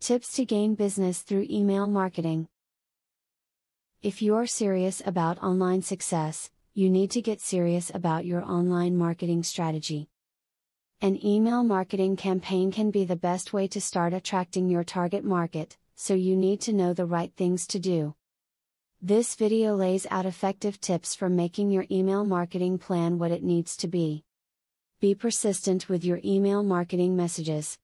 Tips to gain business through email marketing. If you are serious about online success, you need to get serious about your online marketing strategy. An email marketing campaign can be the best way to start attracting your target market, so you need to know the right things to do. This video lays out effective tips for making your email marketing plan what it needs to be. Be persistent with your email marketing messages.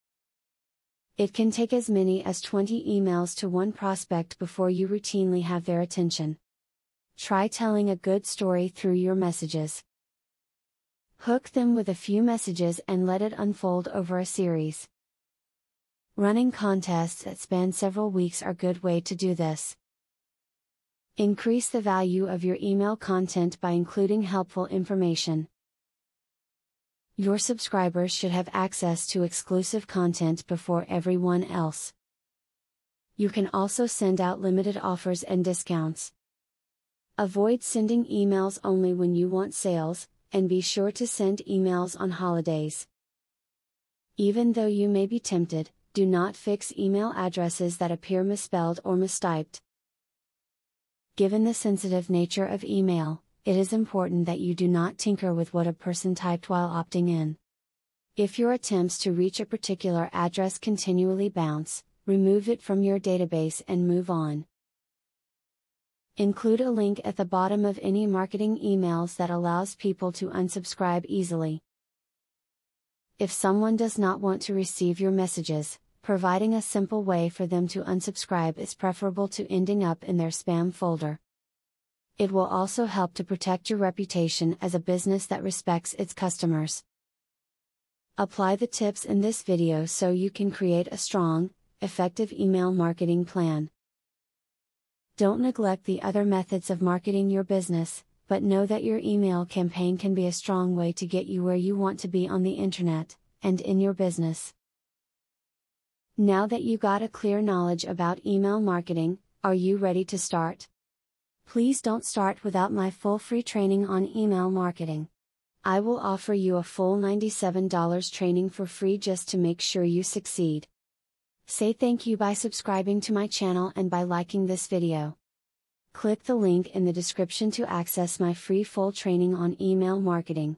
It can take as many as 20 emails to one prospect before you routinely have their attention. Try telling a good story through your messages. Hook them with a few messages and let it unfold over a series. Running contests that span several weeks are a good way to do this. Increase the value of your email content by including helpful information. Your subscribers should have access to exclusive content before everyone else. You can also send out limited offers and discounts. Avoid sending emails only when you want sales, and be sure to send emails on holidays. Even though you may be tempted, do not fix email addresses that appear misspelled or mistyped. Given the sensitive nature of email, it is important that you do not tinker with what a person typed while opting in. If your attempts to reach a particular address continually bounce, remove it from your database and move on. Include a link at the bottom of any marketing emails that allows people to unsubscribe easily. If someone does not want to receive your messages, providing a simple way for them to unsubscribe is preferable to ending up in their spam folder. It will also help to protect your reputation as a business that respects its customers. Apply the tips in this video so you can create a strong, effective email marketing plan. Don't neglect the other methods of marketing your business, but know that your email campaign can be a strong way to get you where you want to be on the internet, and in your business. Now that you got a clear knowledge about email marketing, are you ready to start? Please don't start without my full free training on email marketing. I will offer you a full $97 training for free just to make sure you succeed. Say thank you by subscribing to my channel and by liking this video. Click the link in the description to access my free full training on email marketing.